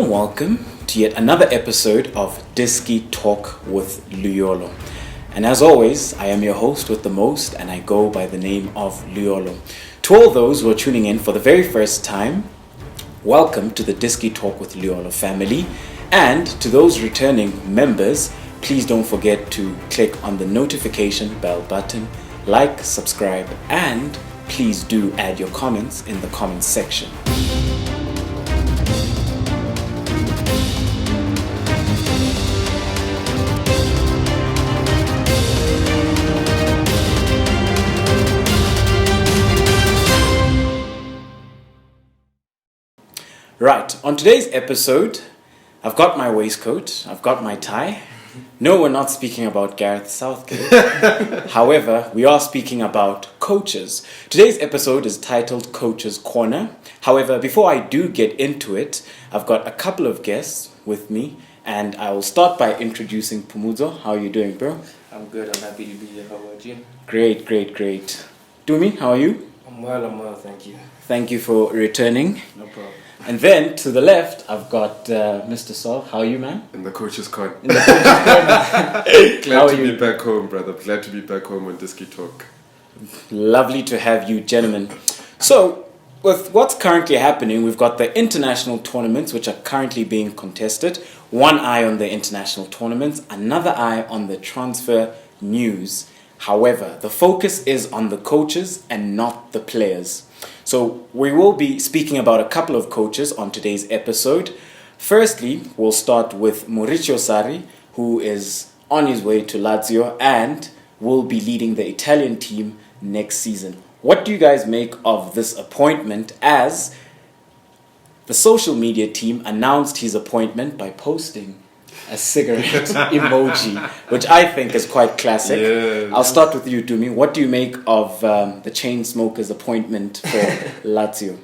warm welcome to yet another episode of Diski Talk with Luyolo. And as always, I am your host with the most, and I go by the name of Luyolo. To all those who are tuning in for the very first time, welcome to the Diski Talk with Luyolo family. And to those returning members, please don't forget to click on the notification bell button, like, subscribe, and please do add your comments in the comments section. Right, on today's episode, I've got my waistcoat, I've got my tie. No, we're not speaking about Gareth Southgate. However, we are speaking about coaches. Today's episode is titled Coach's Corner. However, before I do get into it, I've got a couple of guests with me, and I will start by introducing Pumuzo. How are you doing, bro? I'm good, I'm happy to be here. How about you? Great. Dumi, how are you? I'm well, thank you. Thank you for returning. No problem. And then to the left, I've got Mr. Sol. How are you, man? In the coach's corner. Glad Glad to be back home, brother. Glad to be back home on Diski Talk. Lovely to have you, gentlemen. So, with what's currently happening, we've got the international tournaments, which are currently being contested. One eye on the international tournaments, another eye on the transfer news. However, the focus is on the coaches and not the players. So we will be speaking about a couple of coaches on today's episode. Firstly, we'll start with Maurizio Sarri, who is on his way to Lazio and will be leading the Italian team next season. What do you guys make of this appointment, as the social media team announced his appointment by posting a cigarette emoji, which I think is quite classic. Yeah. I'll start with you, Dumi. What do you make of the chain smoker's appointment for Lazio?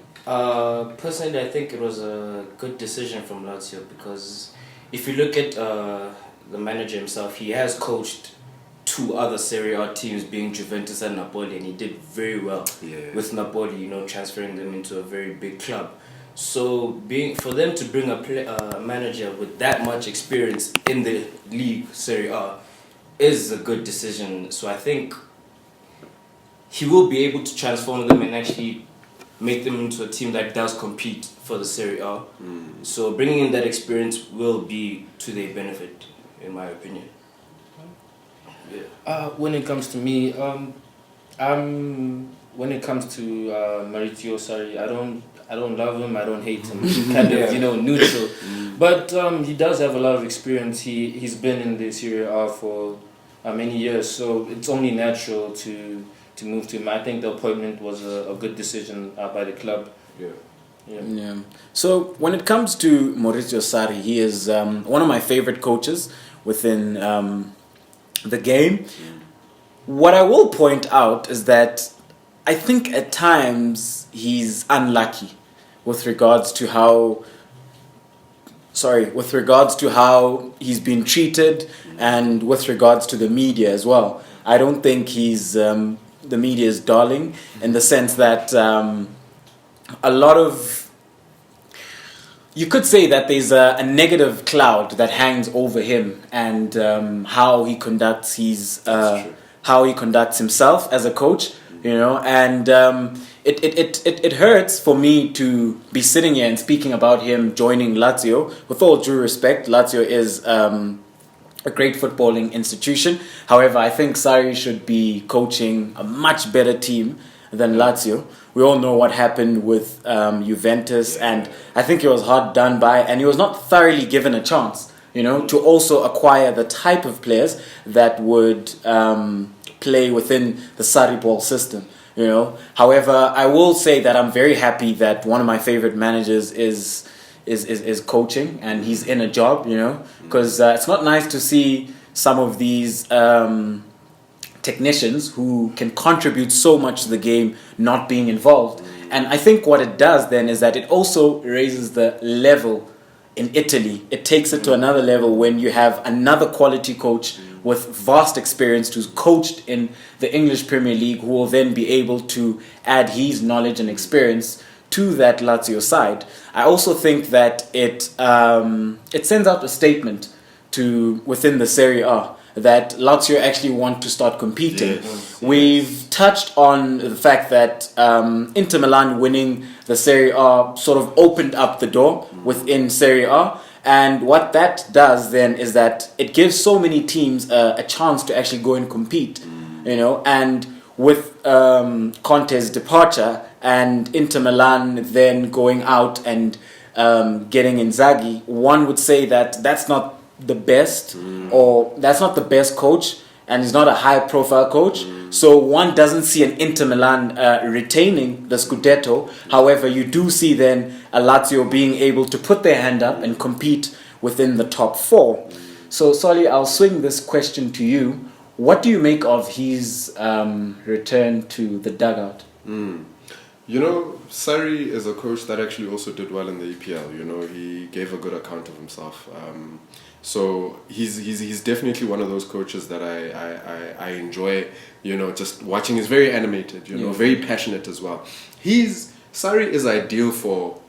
Personally, I think it was a good decision from Lazio, because if you look at the manager himself, he has coached two other Serie A teams, being Juventus and Napoli, and he did very well with Napoli, transferring them into a very big club. So for them to bring a manager with that much experience in the league, Serie A, is a good decision. So I think he will be able to transform them and actually make them into a team that does compete for the Serie A. So bringing in that experience will be to their benefit, in my opinion. When it comes to me, when it comes to Maurizio Sarri, I don't love him, I don't hate him. Kind of, neutral. But he does have a lot of experience. He's been in the Serie A for many years, so it's only natural to move to him. I think the appointment was a good decision by the club. Yeah. So when it comes to Maurizio Sarri, he is one of my favorite coaches within the game. What I will point out is that I think at times he's unlucky with regards to how he's been treated, and with regards to the media as well. I don't think he's the media's darling, in the sense that a lot of, you could say that there's a negative cloud that hangs over him, and how he conducts himself as a coach. And it hurts for me to be sitting here and speaking about him joining Lazio. With all due respect, Lazio is a great footballing institution. However, I think Sarri should be coaching a much better team than Lazio. We all know what happened with Juventus, and I think he was hard done by, and he was not thoroughly given a chance, to also acquire the type of players that would play within the Sarri ball system. However, I will say that I'm very happy that one of my favorite managers is coaching, and he's in a job, because it's not nice to see some of these technicians who can contribute so much to the game not being involved. And I think what it does then is that it also raises the level in Italy. It takes it to another level when you have another quality coach with vast experience who's coached in the English Premier League, who will then be able to add his knowledge and experience to that Lazio side, I also think that it sends out a statement to within the Serie A that Lazio actually want to start competing. Yes. We've touched on the fact that Inter Milan winning the Serie A sort of opened up the door within Serie A. And what that does then is that it gives so many teams a chance to actually go and compete, you know. And with Conte's departure and Inter Milan then going out and getting Inzaghi, one would say that that's not the best, or that's not the best coach, and he's not a high-profile coach. So one doesn't see an Inter Milan retaining the Scudetto. However, you do see then a Lazio being able to put their hand up and compete within the top four. So, Solly, I'll swing this question to you. What do you make of his return to the dugout? You know, Sarri is a coach that actually also did well in the EPL. You know, he gave a good account of himself. So he's definitely one of those coaches that I enjoy. You know, just watching. He's very animated. You know, very passionate as well. Sarri is ideal for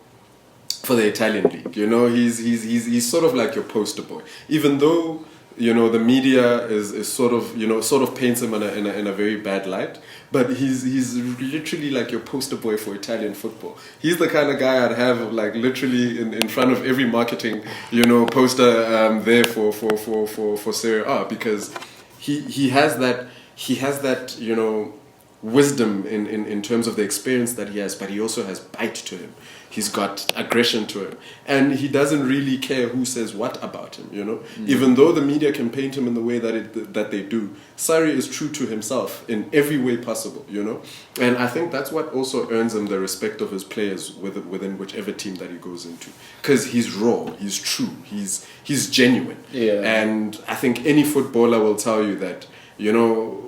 the Italian league. You know, he's sort of like your poster boy. Even though, you know, the media is sort of paints him in a very bad light, but he's literally like your poster boy for Italian football. He's the kind of guy I'd have like literally in front of every marketing, you know, poster there for Serie A, because he has that, you know, wisdom in terms of the experience that he has, but he also has bite to him. He's got aggression to him, and he doesn't really care who says what about him, you know. Even though the media can paint him in the way that they do, Sarri is true to himself in every way possible, you know. And I think that's what also earns him the respect of his players within whichever team that he goes into, because he's raw, he's true, he's genuine. Yeah. And I think any footballer will tell you that, you know,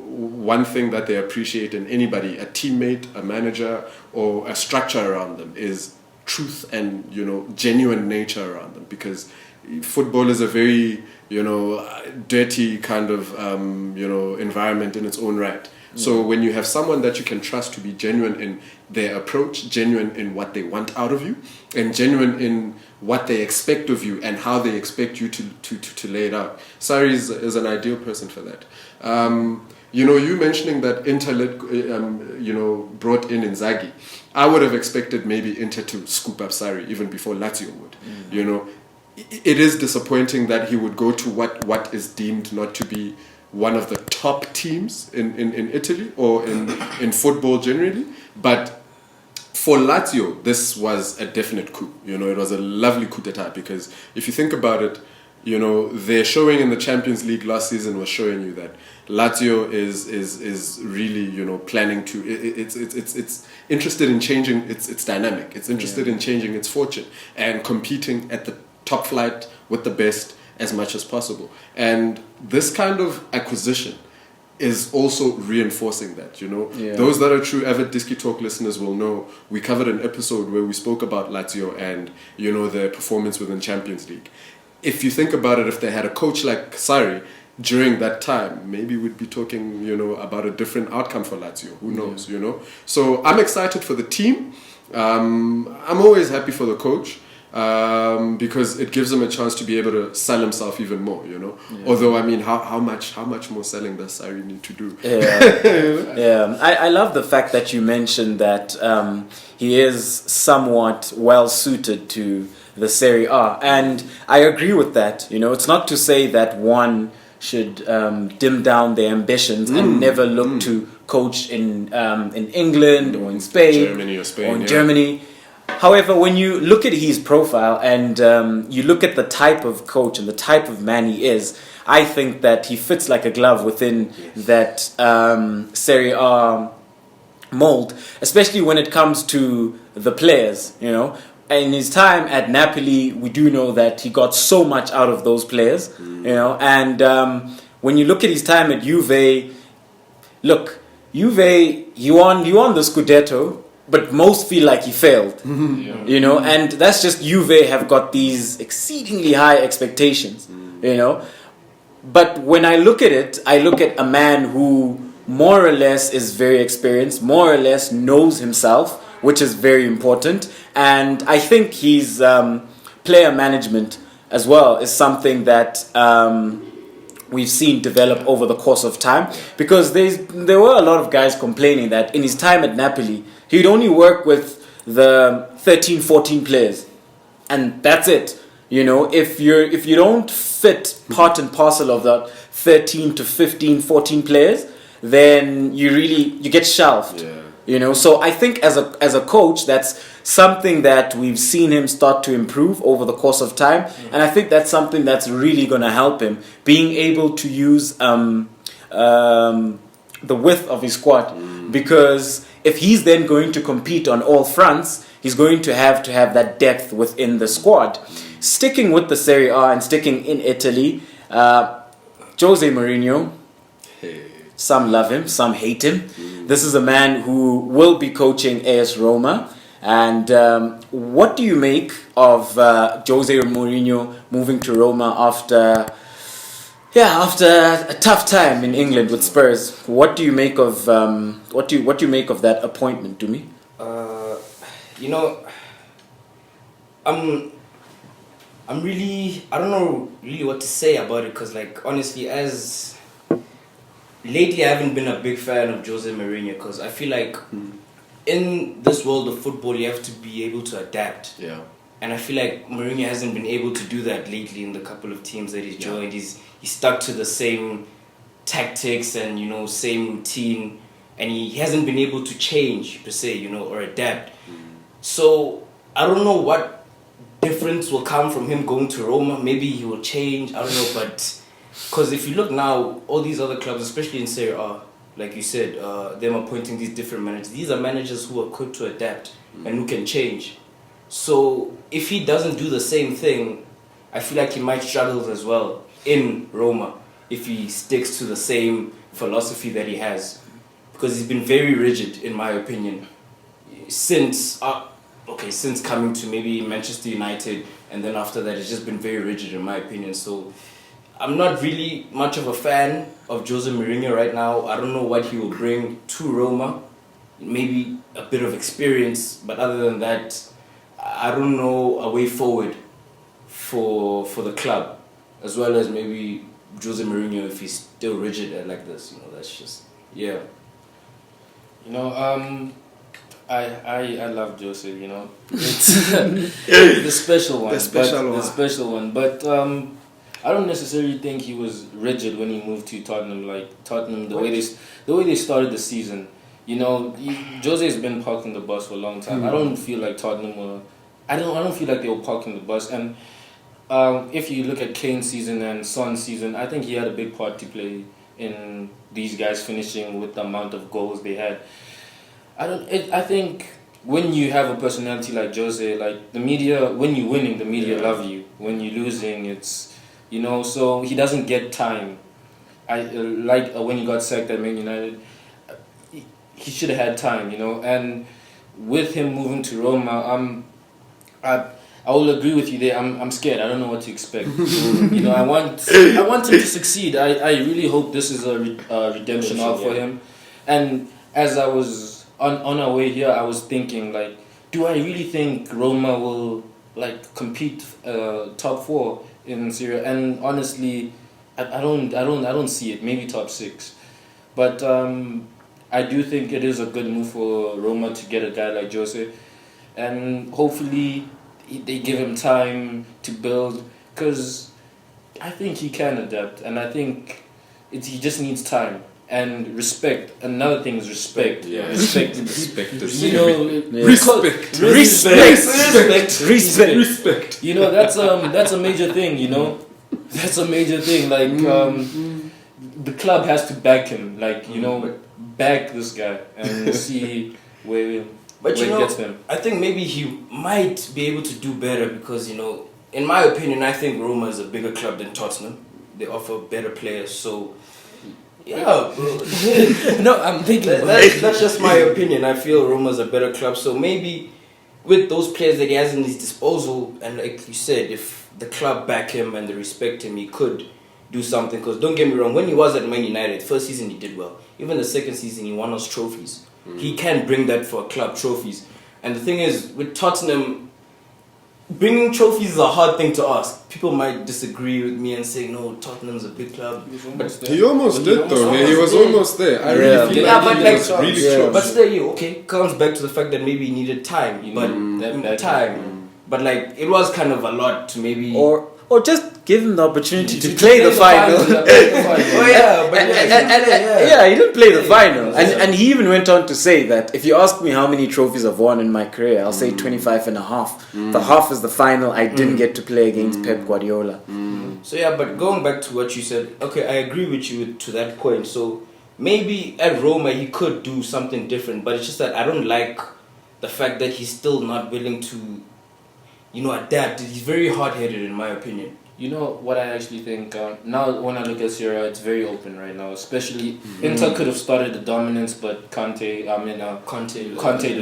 one thing that they appreciate in anybody, a teammate, a manager, or a structure around them, is truth and, you know, genuine nature around them, because football is a very, you know, dirty kind of, you know, environment in its own right. So when you have someone that you can trust to be genuine in their approach, genuine in what they want out of you, and genuine in what they expect of you and how they expect you to lay it out, Sarri is an ideal person for that. You know, you mentioning that Inter, you know, brought in Inzaghi, I would have expected maybe Inter to scoop up Sarri even before Lazio would. You know, it is disappointing that he would go to what is deemed not to be one of the top teams in Italy or in football generally. But for Lazio, this was a definite coup. You know, it was a lovely coup d'etat, because if you think about it, you know, their showing in the Champions League last season was showing you that Lazio is really, you know, planning to. It's interested in changing its dynamic. It's interested in changing its fortune and competing at the top flight with the best as much as possible. And this kind of acquisition is also reinforcing that, you know. Yeah. Those that are true avid Disky Talk listeners will know we covered an episode where we spoke about Lazio and, you know, their performance within Champions League. If you think about it, if they had a coach like Sarri during that time, maybe we'd be talking, you know, about a different outcome for Lazio. Who knows, you know? So I'm excited for the team. I'm always happy for the coach, because it gives him a chance to be able to sell himself even more, you know. Yeah. Although, I mean, how much more selling does Sarri need to do? Yeah, I love the fact that you mentioned that he is somewhat well suited to the Serie A, and I agree with that. You know, it's not to say that one should dim down their ambitions and never look to coach in England or in Spain, or in Germany. However, when you look at his profile and you look at the type of coach and the type of man he is, I think that he fits like a glove within that Serie A mold, especially when it comes to the players, you know. In his time at Napoli, we do know that he got so much out of those players, you know. And when you look at his time at Juve, he won the Scudetto, but most feel like he failed, you know. And that's just Juve have got these exceedingly high expectations, you know. But when I look at it, I look at a man who more or less is very experienced, more or less knows himself which is very important. And I think his player management as well is something that we've seen develop over the course of time, because there were a lot of guys complaining that in his time at Napoli, he'd only work with the 13, 14 players, and that's it. You know, if you don't fit part and parcel of that 13 to 15, 14 players, then you get shelved. Yeah. You know, so I think as a coach, that's something that we've seen him start to improve over the course of time, and I think that's something that's really going to help him, being able to use the width of his squad, because if he's then going to compete on all fronts, he's going to have that depth within the squad. Sticking with the Serie A and sticking in Italy, Jose Mourinho. Some love him, some hate him. This is a man who will be coaching AS Roma. And what do you make of Jose Mourinho moving to Roma after a tough time in England with Spurs? What do you make of what do you make of that appointment, to me? You know, I'm really, I don't know really what to say about it, because like honestly, lately I haven't been a big fan of Jose Mourinho, because I feel like in this world of football you have to be able to adapt. Yeah. And I feel like Mourinho hasn't been able to do that lately in the couple of teams that he's joined. He's stuck to the same tactics and, you know, same routine, and he hasn't been able to change per se, you know, or adapt. So I don't know what difference will come from him going to Roma. Maybe he will change, I don't know, but because if you look now, all these other clubs, especially in Serie A, like you said, them appointing these different managers, these are managers who are quick to adapt and who can change. So if he doesn't do the same thing, I feel like he might struggle as well in Roma if he sticks to the same philosophy that he has, because he's been very rigid, in my opinion, since coming to maybe Manchester United, and then after that it's just been very rigid, in my opinion. So I'm not really much of a fan of Jose Mourinho right now. I don't know what he will bring to Roma. Maybe a bit of experience, but other than that, I don't know a way forward for the club, as well as maybe Jose Mourinho if he's still rigid like this. You know, that's just yeah. You know, I love Jose. You know, it's the special one. The special one, but. I don't necessarily think he was rigid when he moved to Tottenham. Like Tottenham, the way they started the season, you know, Jose's been parking the bus for a long time. I don't feel like Tottenham were. I don't feel like they were parking the bus. And if you look at Kane's season and Son's season, I think he had a big part to play in these guys finishing with the amount of goals they had. I think when you have a personality like Jose, like the media, when you're winning, the media love you. When you're losing, it's. You know, so he doesn't get time. When he got sacked at Man United, he should have had time, you know. And with him moving to Roma, I will agree with you there. I'm scared. I don't know what to expect. You know, I want him to succeed. I really hope this is a redemption arc for him. And as I was on our way here, I was thinking, like, do I really think Roma will like compete top 4 in Syria? And honestly, I don't see it. Maybe top 6, but I do think it is a good move for Roma to get a guy like Jose, and hopefully they give him time to build, because I think he can adapt, and I think he just needs time. And respect. Another thing is respect. Yeah. Respect. You know, respect. You know, that's a major thing. You know, that's a major thing. Like the club has to back him. Like, you know, back this guy and see where it gets them. I think maybe he might be able to do better, because, you know, in my opinion, I think Roma is a bigger club than Tottenham. They offer better players, so. Yeah, bro. No, I'm thinking that's just my opinion. I feel Roma's a better club, so maybe with those players that he has in his disposal, and like you said, if the club back him and they respect him, he could do something. Because don't get me wrong, when he was at Man United, first season he did well. Even the second season he won us trophies. He can bring that for club trophies. And the thing is, with Tottenham, bringing trophies is a hard thing to ask. People might disagree with me and say, no, Tottenham's a big club. He almost did, though. He was almost there. I really feel like he was really close. But still, comes back to the fact that maybe he needed time. But like, it was kind of a lot to maybe... Or just give him the opportunity to play the final. He didn't play the final. And he even went on to say that if you ask me how many trophies I've won in my career, I'll say 25 and a half. The half is the final. I didn't get to play against Pep Guardiola. So but going back to what you said, okay, I agree with you to that point. So maybe at Roma he could do something different, but it's just that I don't like the fact that he's still not willing to adapt. He's very hard-headed in my opinion. You know what I actually think? Now when I look at Serie A, it's very open right now. Especially Inter could have started the dominance, but Conte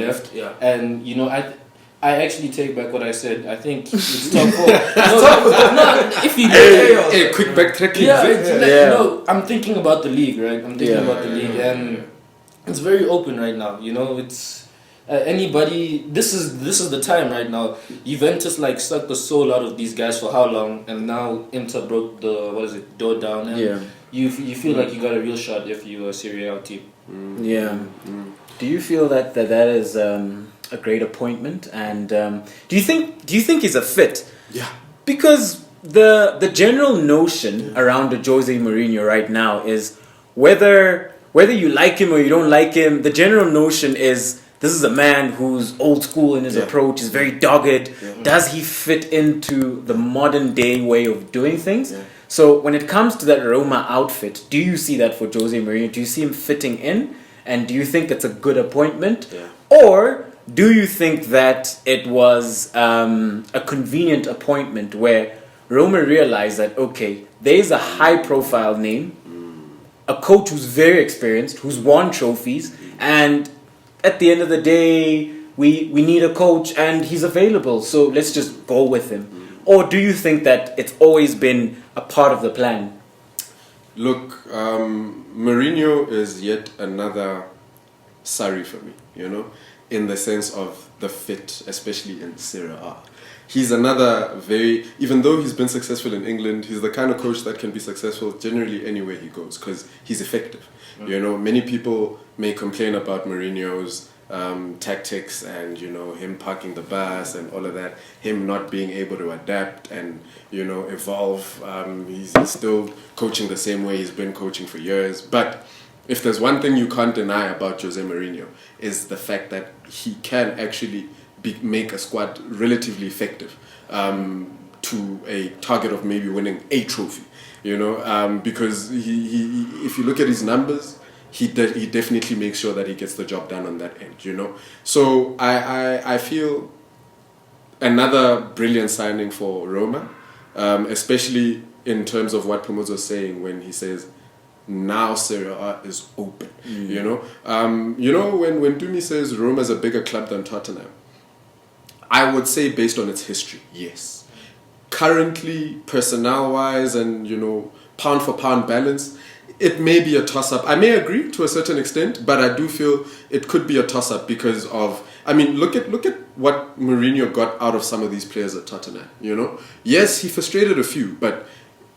left. Yeah. And I actually take back what I said. I think it's top four. If you quick backtracking. I'm thinking about the league, right? I'm thinking about the league, and it's very open right now. It's. Anybody, this is the time right now. Juventus sucked the soul out of these guys for how long, and now Inter broke the door down, and you feel like you got a real shot if you're a Serie A team. Do you feel that is a great appointment, and do you think he's a fit? Yeah, because the general notion around the Jose Mourinho right now is whether you like him or you don't like him, the general notion is, this is a man who's old school in his approach, is very dogged. Does he fit into the modern day way of doing things? So when it comes to that Roma outfit, do you see that for Jose Mourinho? Do you see him fitting in? And do you think it's a good appointment? Or do you think that it was a convenient appointment where Roma realized that, okay, there's a high profile name, a coach who's very experienced, who's won trophies, and at the end of the day, we need a coach and he's available, so let's just go with him? Or do you think that it's always been a part of the plan? Look, Mourinho is yet another Sarri for me, in the sense of the fit, especially in Serie A. He's another even though he's been successful in England, he's the kind of coach that can be successful generally anywhere he goes because he's effective. Many people may complain about Mourinho's tactics and, him parking the bus and all of that, him not being able to adapt and, evolve. He's still coaching the same way he's been coaching for years. But if there's one thing you can't deny about Jose Mourinho is the fact that he can actually make a squad relatively effective to a target of maybe winning a trophy. Because he if you look at his numbers, he definitely makes sure that he gets the job done on that end. So I feel another brilliant signing for Roma, especially in terms of what Pomozo was saying when he says now Serie A is open. When Dumi says Roma is a bigger club than Tottenham, I would say based on its history, yes. Currently, personnel-wise and, pound-for-pound balance, it may be a toss-up. I may agree to a certain extent, but I do feel it could be a toss-up because of... look at what Mourinho got out of some of these players at Tottenham, Yes, he frustrated a few, but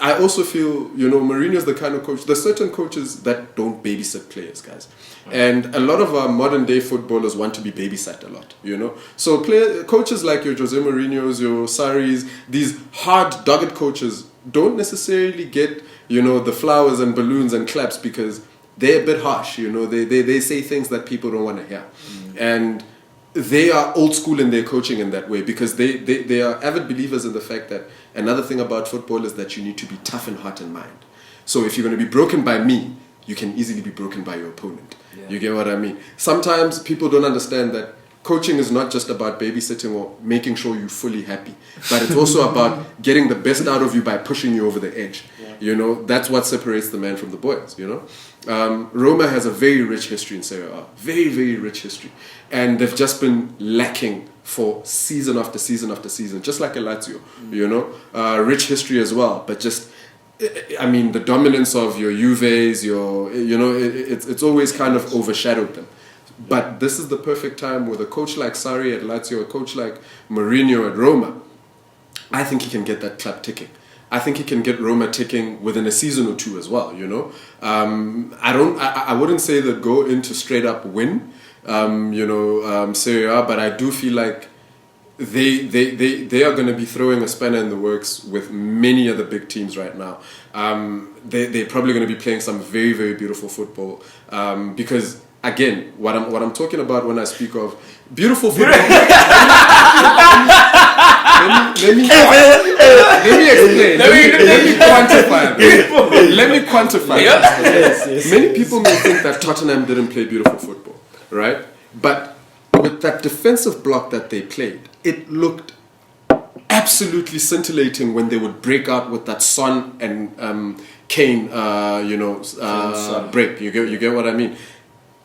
I also feel, Mourinho's the kind of coach... There's certain coaches that don't babysit players, guys. And a lot of our modern-day footballers want to be babysat a lot, So coaches like your Jose Mourinho's, your Sarri's, these hard, dogged coaches don't necessarily get, the flowers and balloons and claps because they're a bit harsh, They say things that people don't want to hear. And they are old school in their coaching in that way because they are avid believers in the fact that another thing about football is that you need to be tough in heart and mind. So if you're going to be broken by me, you can easily be broken by your opponent. You get what I mean? Sometimes people don't understand that coaching is not just about babysitting or making sure you're fully happy, but it's also about getting the best out of you by pushing you over the edge. That's what separates the man from the boys, Roma has a very rich history in Serie A. Very, very rich history. And they've just been lacking for season after season after season, just like a Lazio, rich history as well, but just... the dominance of your Juves, it's always kind of overshadowed them. But this is the perfect time with a coach like Sarri at Lazio, a coach like Mourinho at Roma. I think he can get that club ticking. I think he can get Roma ticking within a season or two as well. I wouldn't say that go into straight up win, Serie A, but I do feel like they are going to be throwing a spanner in the works with many other big teams right now. They're probably going to be playing some very, very beautiful football because. Again, what I'm talking about when I speak of beautiful football. let me explain. Let me quantify. Let me quantify. Yes. Many people may think that Tottenham didn't play beautiful football, right? But with that defensive block that they played, it looked absolutely scintillating when they would break out with that Son and Kane, break. You get what I mean?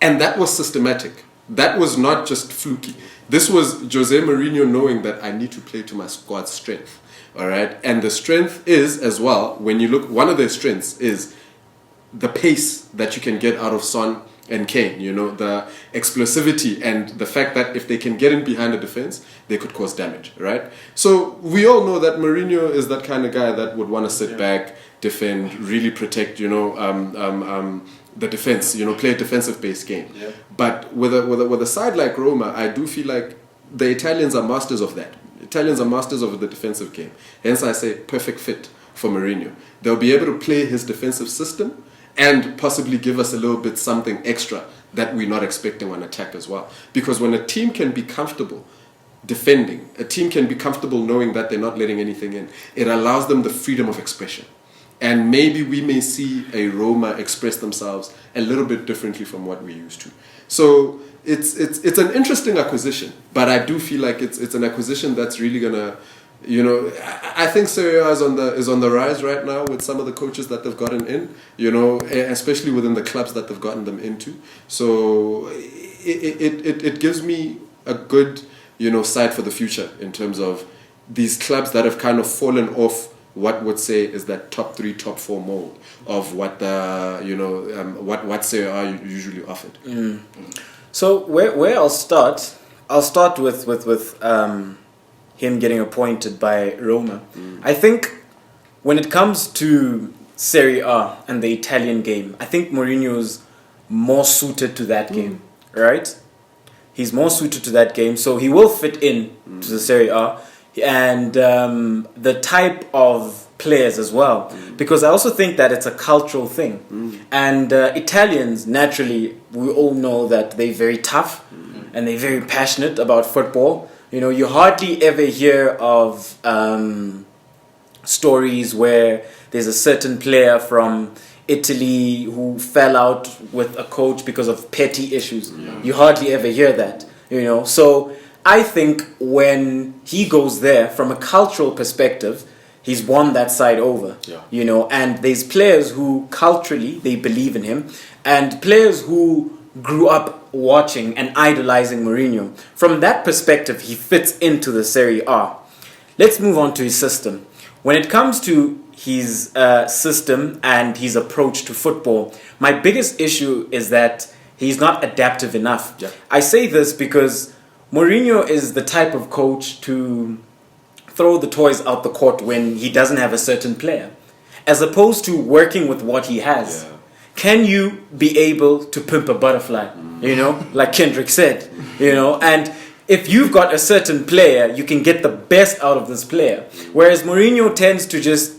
And that was systematic. That was not just fluky. This was Jose Mourinho knowing that I need to play to my squad's strength. All right? And the strength is, as well, when you look, one of their strengths is the pace that you can get out of Son and Kane. The explosivity and the fact that if they can get in behind the defense, they could cause damage, right? So we all know that Mourinho is that kind of guy that would want to sit back, defend, really protect, the defense, play a defensive-based game. Yeah. But with a side like Roma, I do feel like the Italians are masters of that. Italians are masters of the defensive game. Hence, I say perfect fit for Mourinho. They'll be able to play his defensive system and possibly give us a little bit something extra that we're not expecting on attack as well. Because when a team can be comfortable defending, a team can be comfortable knowing that they're not letting anything in, it allows them the freedom of expression. And maybe we may see a Roma express themselves a little bit differently from what we used to. So it's an interesting acquisition, but I do feel like it's an acquisition that's really gonna, I think Serie A is on the rise right now with some of the coaches that they've gotten in, especially within the clubs that they've gotten them into. So it gives me a good sight for the future in terms of these clubs that have kind of fallen off what would say is that top 3, top 4 mold of what what Serie A usually offered. Mm. So where I'll start with him getting appointed by Roma. I think when it comes to Serie A and the Italian game, I think Mourinho's more suited to that game, right? He's more suited to that game, so he will fit in to the Serie A. And the type of players as well, because I also think that it's a cultural thing. And Italians, naturally, we all know that they're very tough and they're very passionate about football. You hardly ever hear of stories where there's a certain player from Italy who fell out with a coach because of petty issues. You hardly ever hear that, So I think when he goes there, from a cultural perspective, he's won that side over. And there's players who culturally they believe in him, and players who grew up watching and idolizing Mourinho. From that perspective, he fits into the Serie A. Let's move on to his system. When it comes to his system and his approach to football, my biggest issue is that he's not adaptive enough. I say this because Mourinho is the type of coach to throw the toys out the court when he doesn't have a certain player, as opposed to working with what he has. Can you be able to pimp a butterfly, like Kendrick said, and if you've got a certain player, you can get the best out of this player. Whereas Mourinho tends to just,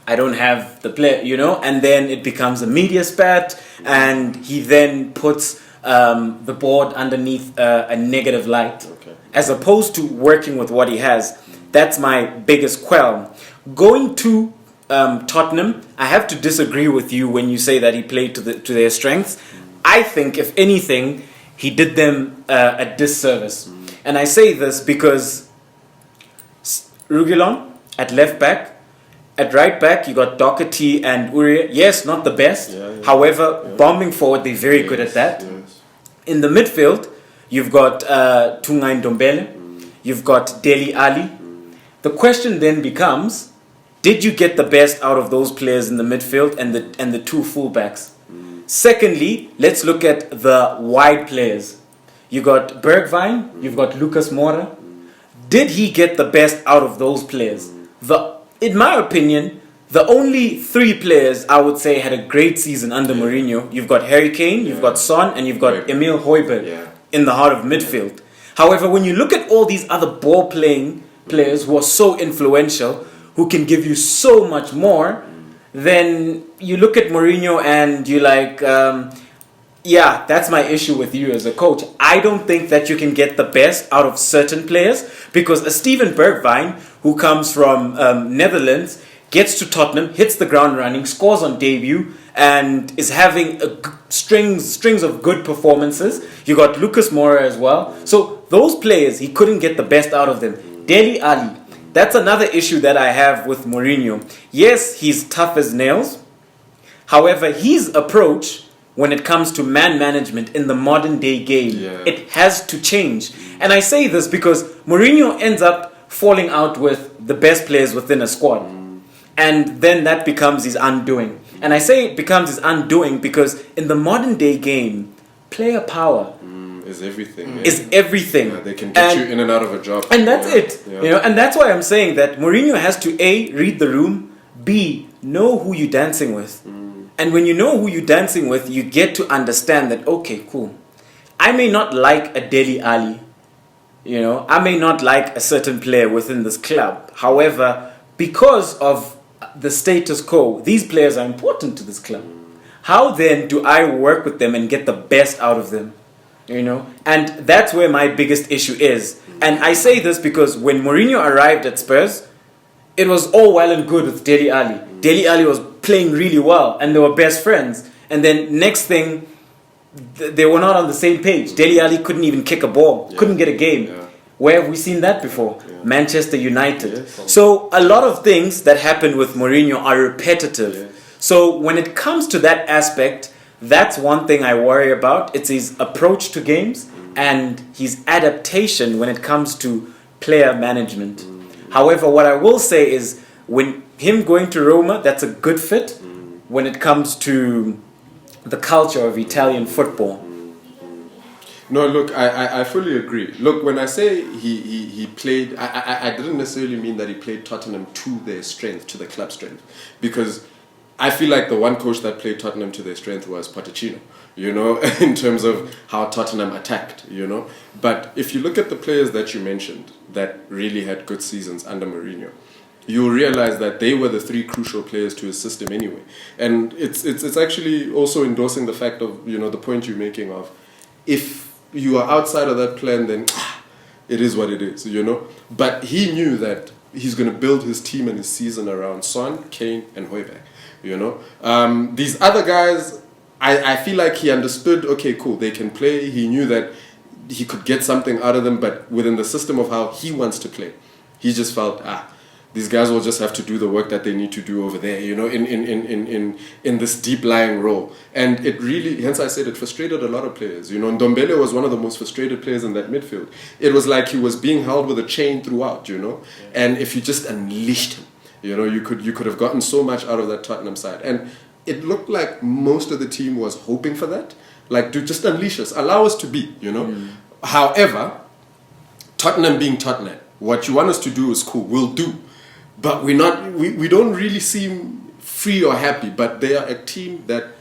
I don't have the player, and then it becomes a media spat, and he then puts the board underneath a negative light, as opposed to working with what he has. That's my biggest qualm. Going to Tottenham, I have to disagree with you when you say that he played to their strengths. I think, if anything, he did them a disservice. And I say this because Reguilon at left back, at right back, you got Doherty and Uriah. Yes, not the best. However, bombing forward, they're very good at that. In the midfield, you've got Tungai Ndombele. You've got Dele Alli. The question then becomes, did you get the best out of those players in the midfield and the two fullbacks? Secondly, let's look at the wide players. You got Bergwijn, you've got Lucas Moura. Did he get the best out of those players? In my opinion, the only 3 players I would say had a great season under Mourinho. You've got Harry Kane, you've got Son, and you've got Emil Højbjerg in the heart of midfield. However, when you look at all these other ball-playing players who are so influential, who can give you so much more, then you look at Mourinho and you're like, yeah, that's my issue with you as a coach. I don't think that you can get the best out of certain players, because a Steven Bergwijn, who comes from Netherlands, gets to Tottenham, hits the ground running, scores on debut, and is having strings of good performances. You got Lucas Moura as well. So those players, he couldn't get the best out of them. Dele Alli, that's another issue that I have with Mourinho. Yes, he's tough as nails. However, his approach when it comes to man management in the modern day game, it has to change. And I say this because Mourinho ends up falling out with the best players within a squad. And then that becomes his undoing. And I say it becomes his undoing because in the modern day game, player power is everything. Is everything. Yeah, they can get you in and out of a job. And that's it. Yeah. You know, and that's why I'm saying that Mourinho has to A, read the room, B, know who you're dancing with. And when you know who you're dancing with, you get to understand that, okay, cool. I may not like a Dele Alli. You know, I may not like a certain player within this club. However, because of the status quo, these players are important to this club. How then do I work with them and get the best out of them? You know, and that's where my biggest issue is. And I say this because when Mourinho arrived at Spurs, it was all well and good with Dele Alli. Dele Alli was playing really well and they were best friends. And then next thing, they were not on the same page. Dele Alli couldn't even kick a ball, couldn't get a game. Where have we seen that before? Manchester United. So a lot of things that happen with Mourinho are repetitive. So when it comes to that aspect, that's one thing I worry about. It's his approach to games and his adaptation when it comes to player management. However, what I will say is when him going to Roma, that's a good fit when it comes to the culture of Italian football. No, look, I fully agree. Look, when I say he played, I didn't necessarily mean that he played Tottenham to their strength, to the club strength. Because I feel like the one coach that played Tottenham to their strength was Pochettino, you know, in terms of how Tottenham attacked, you know. But if you look at the players that you mentioned that really had good seasons under Mourinho, you'll realize that they were the 3 crucial players to his system anyway. And it's actually also endorsing the fact of, you know, the point you're making of if you are outside of that plan, then it is what it is, you know. But he knew that he's going to build his team and his season around Son, Kane, and Højbjerg, you know. These other guys, I feel like he understood, okay, cool, they can play. He knew that he could get something out of them, but within the system of how he wants to play, he just felt, these guys will just have to do the work that they need to do over there, you know, in this deep-lying role. And it really, hence I said it frustrated a lot of players. You know, Ndombele was one of the most frustrated players in that midfield. It was like he was being held with a chain throughout, you know. And if you just unleashed him, you know, you could have gotten so much out of that Tottenham side. And it looked like most of the team was hoping for that. Like, to just unleash us, allow us to be, you know. However, Tottenham being Tottenham, what you want us to do is cool, we'll do. But we don't really seem free or happy. But they are a team that,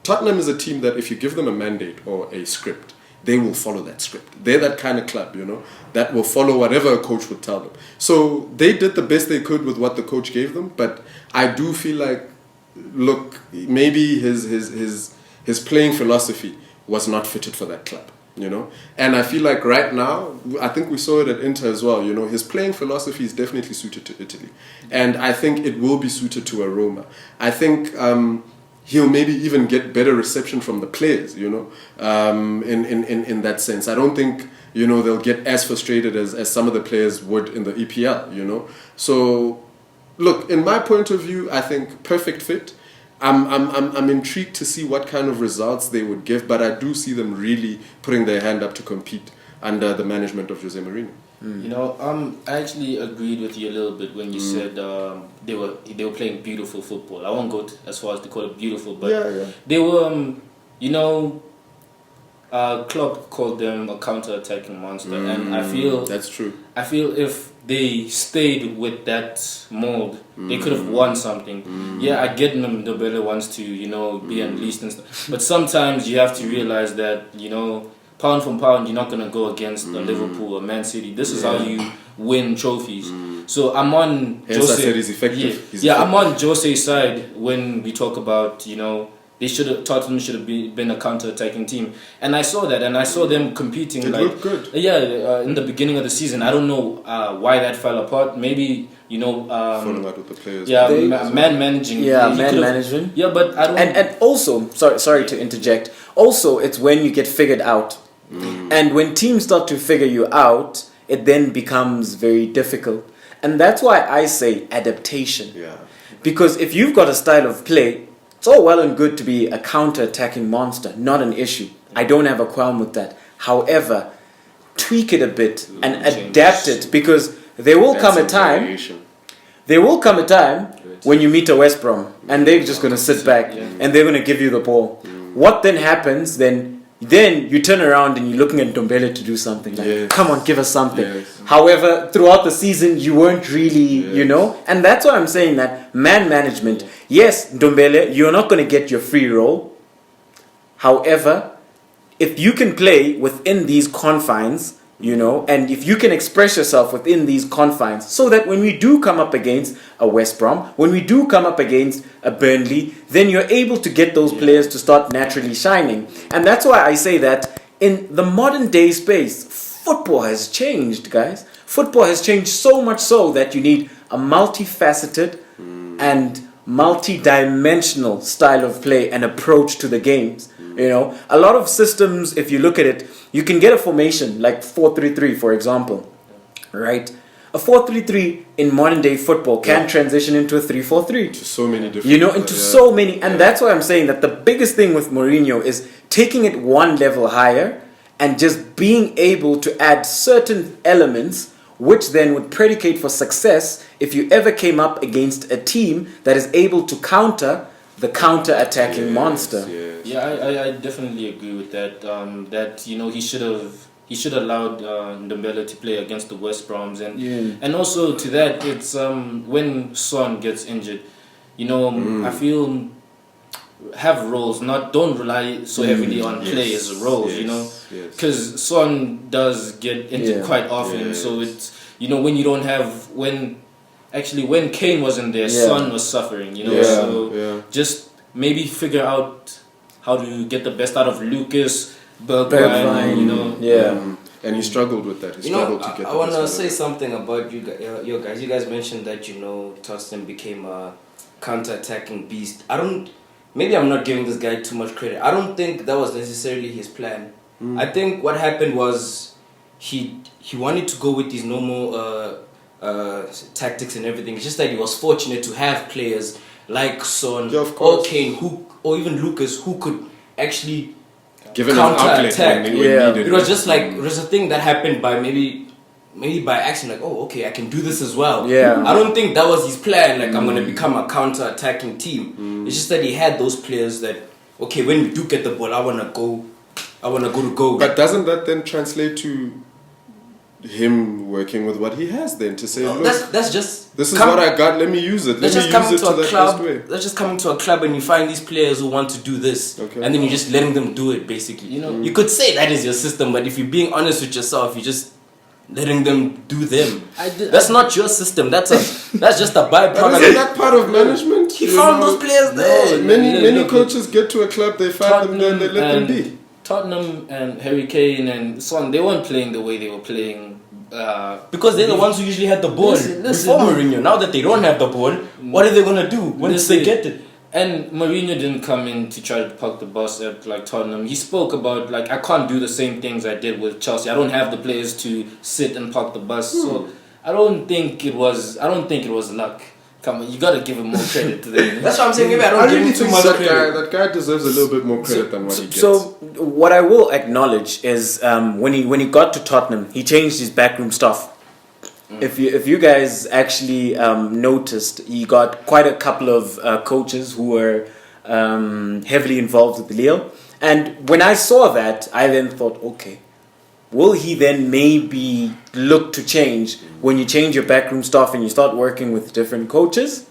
Tottenham is a team that if you give them a mandate or a script, they will follow that script. They're that kind of club, you know, that will follow whatever a coach would tell them. So they did the best they could with what the coach gave them. But I do feel like, look, maybe his playing philosophy was not fitted for that club. You know, and I feel like right now, I think we saw it at Inter as well. You know, his playing philosophy is definitely suited to Italy, and I think it will be suited to a Roma. I think he'll maybe even get better reception from the players. You know, in that sense, I don't think, you know, they'll get as frustrated as some of the players would in the EPL. You know, so look, in my point of view, I think perfect fit. I'm intrigued to see what kind of results they would give, but I do see them really putting their hand up to compete under the management of Jose Mourinho. You know, I actually agreed with you a little bit when you said they were playing beautiful football. I won't go as far as to call it beautiful, but they were, you know, Klopp called them a counter-attacking monster, and I feel that's true. I feel if they stayed with that mold, they could have won something. Yeah, I get Ndombele wants to, you know, be unleashed and stuff, but sometimes you have to realize that, you know, pound for pound, you're not gonna go against Liverpool or Man City. This is how you win trophies. So I'm on Hence Jose. I said he's effective. I'm on Jose's side when we talk about, you know, Tottenham should have been a counter-attacking team, and I saw that, and I saw them competing. It looked good. In the beginning of the season. I don't know why that fell apart. Maybe, you know, falling out with the players. Yeah, man managing. Yeah, man management. Yeah, but I don't. And also, sorry to interject. Also, it's when you get figured out, and when teams start to figure you out, it then becomes very difficult, and that's why I say adaptation. Yeah. Because if you've got a style of play, it's all well and good to be a counter-attacking monster, not an issue. I don't have a qualm with that. However, tweak it a bit and adapt it, because there will come a time. There will come a time when you meet a West Brom and they're just going to sit back and they're going to give you the ball. What then happens? Then you turn around and you're looking at Ndombele to do something. Like, come on, give us something. Yes. However, throughout the season, you weren't really, you know. And that's why I'm saying that man management. Yes, Ndombele, you're not going to get your free role. However, if you can play within these confines, you know, and if you can express yourself within these confines, so that when we do come up against a West Brom, when we do come up against a Burnley, then you're able to get those players to start naturally shining. And that's why I say that in the modern day space, football has changed, guys. Football has changed so much so that you need a multifaceted and multi-dimensional style of play and approach to the games. You know, a lot of systems, if you look at it, you can get a formation like 4-3-3, for example, right? A 4-3-3 in modern day football can transition into a 3-4-3. To so many different, you know, into so many, and that's why I'm saying that the biggest thing with Mourinho is taking it one level higher and just being able to add certain elements which then would predicate for success if you ever came up against a team that is able to counter the counter-attacking monster. Yes. Yeah, I definitely agree with that. That, you know, he should have allowed Ndombele to play against the West Broms, and also to that, it's when Son gets injured, you know, I feel have roles, don't rely so heavily on play as roles, you know, because Son does get injured quite often, so it's, you know, when you don't have when Kane wasn't there, Son was suffering, you know. So just maybe figure out how to get the best out of Lucas, Bergwijn, you know. Yeah. And he struggled with that. He struggled to get I want to say something about you guys. You guys mentioned that, you know, Tottenham became a counter-attacking beast. Maybe I'm not giving this guy too much credit. I don't think that was necessarily his plan. I think what happened was he wanted to go with these normal tactics and everything. It's just that he was fortunate to have players like Son or Kane or even Lucas who could actually give him an outlet when needed. It was just like it was a thing that happened by maybe by accident. Like, oh, okay, I can do this as well. Yeah. I don't think that was his plan. Like, I'm gonna become a counter-attacking team. It's just that he had those players that, okay, when we do get the ball, I wanna go to goal. But doesn't that then translate to him working with what he has then to say, look, that's just this is what I got, let me use it. Let me use it to the best way. Let's just come into a club and you find these players who want to do this, and then you're just letting them do it. Basically, you know, you could say that is your system, but if you're being honest with yourself, you're just letting them do them. That's not your system. That's just a byproduct. Isn't that part of management? He found those players there. Many coaches get to a club, they find them there, and they let them be. Tottenham and Harry Kane and Son, they weren't playing the way they were playing. Because they're the ones who usually had the ball before Mourinho. Now that they don't have the ball, what are they going to do once they get it? And Mourinho didn't come in to try to park the bus at like Tottenham. He spoke about like, I can't do the same things I did with Chelsea. I don't have the players to sit and park the bus. So I don't think it was luck Come on, you gotta give him more credit to them. That's what I'm saying. Maybe I don't give really him too think much that credit. that guy deserves a little bit more credit than what he gets. So what I will acknowledge is when he got to Tottenham, he changed his backroom staff. If you guys actually noticed, he got quite a couple of coaches who were heavily involved with Lille. And when I saw that, I then thought, okay, will he then maybe look to change when you change your backroom staff and you start working with different coaches?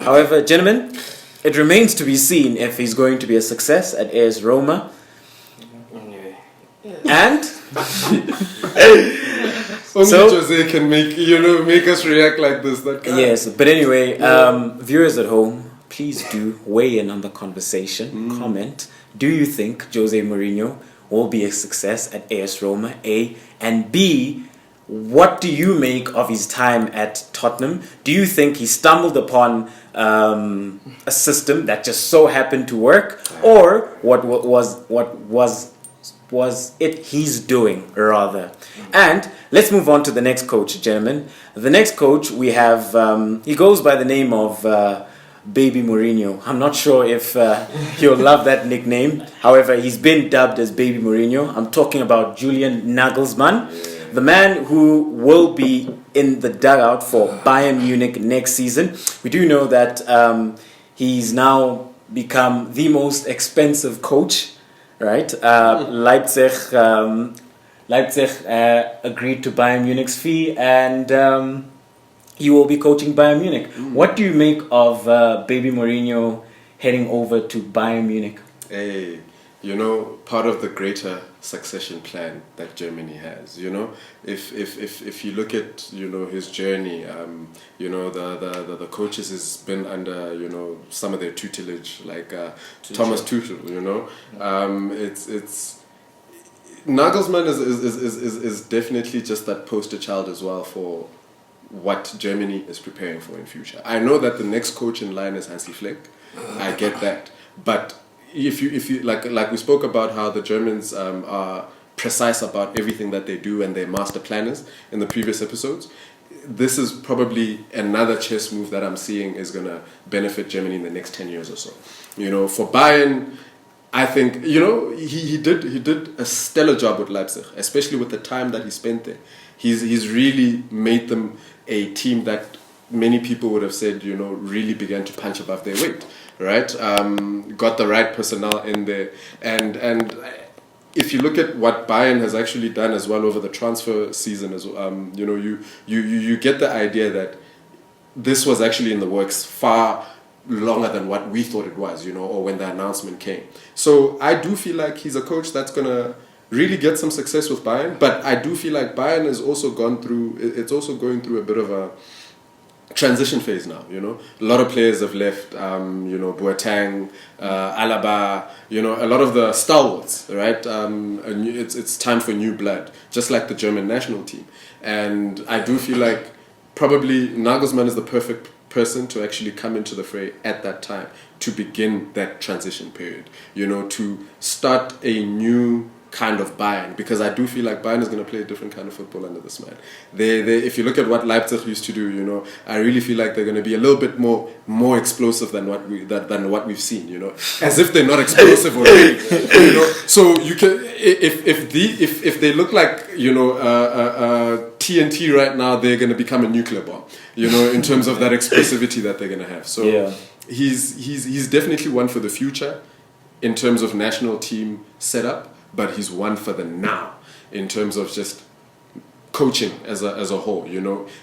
However, gentlemen, it remains to be seen if he's going to be a success at AS Roma. And only Jose can make us react like this. That guy. Yes, but anyway, viewers at home, please do weigh in on the conversation. Comment. Do you think Jose Mourinho will be a success at AS Roma? A, and B, what do you make of his time at Tottenham? Do you think he stumbled upon a system that just so happened to work, or what was it he's doing rather? And let's move on to the next coach, gentlemen. The next coach we have, he goes by the name of Baby Mourinho. I'm not sure if he'll love that nickname. However, he's been dubbed as Baby Mourinho. I'm talking about Julian Nagelsmann, the man who will be in the dugout for Bayern Munich next season. We do know that he's now become the most expensive coach, right? Leipzig agreed to Bayern Munich's fee, and he will be coaching Bayern Munich. What do you make of Baby Mourinho heading over to Bayern Munich? Hey, part of the greater succession plan that Germany has, if you look at, his journey, the coaches has been under, some of their tutelage, like Thomas Tuchel, it's Nagelsmann is definitely just that poster child as well for what Germany is preparing for in future. I know that the next coach in line is Hansi Flick. I get that, but if you like we spoke about how the Germans are precise about everything that they do and they're master planners in the previous episodes, this is probably another chess move that I'm seeing is going to benefit Germany in the next 10 years or so. For Bayern, I think he did a stellar job with Leipzig, especially with the time that he spent there. He's really made them a team that many people would have said, really began to punch above their weight, right? Got the right personnel in there. And if you look at what Bayern has actually done as well over the transfer season, you get the idea that this was actually in the works far longer than what we thought it was, or when the announcement came. So I do feel like he's a coach that's going to really get some success with Bayern, but I do feel like Bayern has also going through a bit of a transition phase now. A lot of players have left, Boateng, Alaba, a lot of the stalwarts, right? It's time for new blood, just like the German national team. And I do feel like probably Nagelsmann is the perfect person to actually come into the fray at that time to begin that transition period, to start a new kind of Bayern, because I do feel like Bayern is going to play a different kind of football under this man. They if you look at what Leipzig used to do, I really feel like they're going to be a little bit more explosive than what we've seen, as if they're not explosive already, So you can if they look like TNT right now, they're going to become a nuclear bomb, in terms of that explosivity that they're going to have. So yeah. He's definitely one for the future in terms of national team setup. But he's one for the now in terms of just coaching as a whole.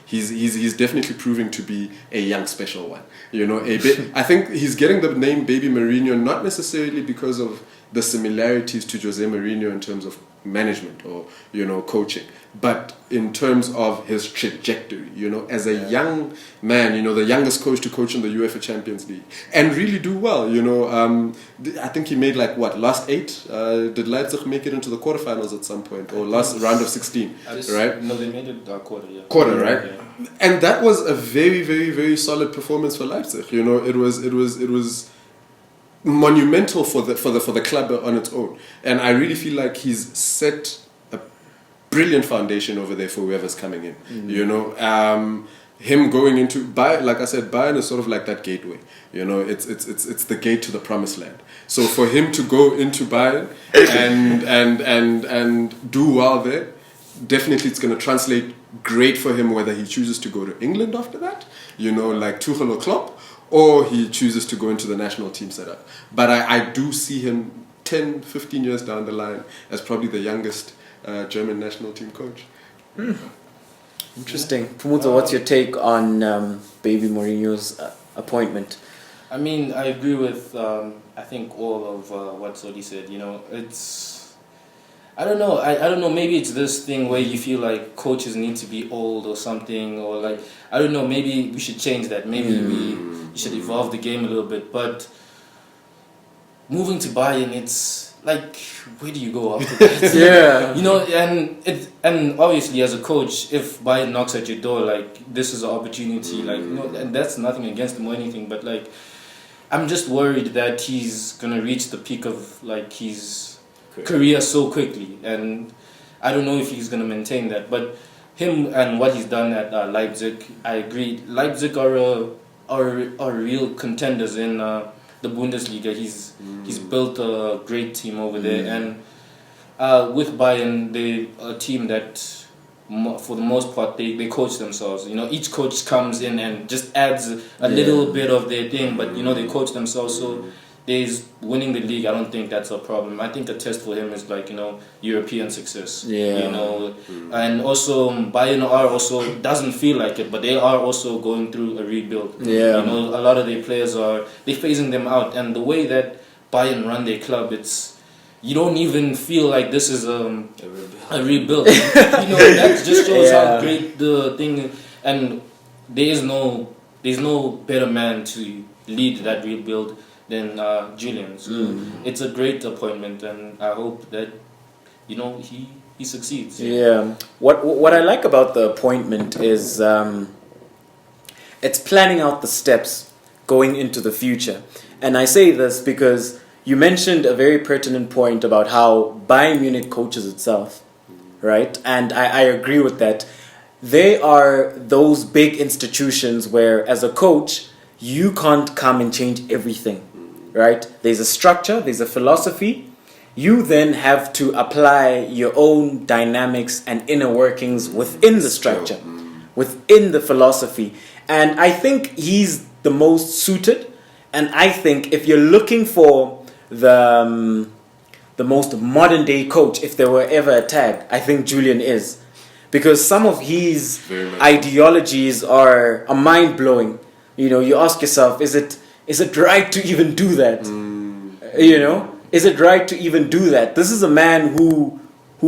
He's definitely proving to be a young special one. I think he's getting the name Baby Mourinho not necessarily because of the similarities to Jose Mourinho in terms of management or coaching, but in terms of his trajectory, as a young man, the youngest coach to coach in the UEFA Champions League and really do well. I think he made last 8. Did Leipzig make it into the quarterfinals at some point or last round of 16? Right? No, they made it quarter. Yeah. Quarter, right? Yeah. And that was a very, very, very solid performance for Leipzig. It was monumental for the club on its own, and I really feel like he's set a brilliant foundation over there for whoever's coming in. him going into Bayern, like I said, Bayern is sort of like that gateway. You know, it's the gate to the promised land. So for him to go into Bayern and do well there, definitely it's going to translate great for him whether he chooses to go to England after that, you know, like Tuchel or Klopp, or he chooses to go into the national team setup. But I do see him 10, 15 years down the line as probably the youngest German national team coach. Interesting. Pumuzo, what's your take on Baby Mourinho's appointment? I mean, I agree with I think all of what Sodi said. You know, it's I don't know. I don't know. Maybe it's this thing where you feel like coaches need to be old or something, or like I don't know. Maybe we should change that. Maybe we should evolve the game a little bit. But moving to Bayern, it's like, where do you go after that? Yeah. You know, and obviously as a coach, if Bayern knocks at your door, like this is an opportunity, like, you know, and that's nothing against him or anything, but like, I'm just worried that he's gonna reach the peak of like his career so quickly, and I don't know if he's gonna maintain that. But him and what he's done at Leipzig, I agree. Leipzig are real contenders in the Bundesliga. He's built a great team over there, and with Bayern, they a team that for the most part they coach themselves. You know, each coach comes in and just adds a little bit of their thing, but you know they coach themselves. So there's winning the league. I don't think that's a problem. I think the test for him is like, you know, European success. Yeah. You know, and also Bayern are also doesn't feel like it, but they are also going through a rebuild. Yeah. You know, a lot of their players they're phasing them out, and the way that Bayern run their club, you don't even feel like this is a rebuild. You know, that just shows how great the thing is. And there's no better man to lead that rebuild than Julian. So it's a great appointment, and I hope that, you know, he succeeds. Yeah. What I like about the appointment is it's planning out the steps going into the future. And I say this because you mentioned a very pertinent point about how Bayern Munich coaches itself, right? And I agree with that. They are those big institutions where, as a coach, you can't come and change everything, right? There's a structure, there's a philosophy. You then have to apply your own dynamics and inner workings within the structure, within the philosophy. And I think he's the most suited. And I think if you're looking for the most modern day coach, if there were ever a tag, I think Julian is, because some of his ideologies are mind blowing. You know, you ask yourself, is it right to even do that? You know, is it right to even do that? This is a man who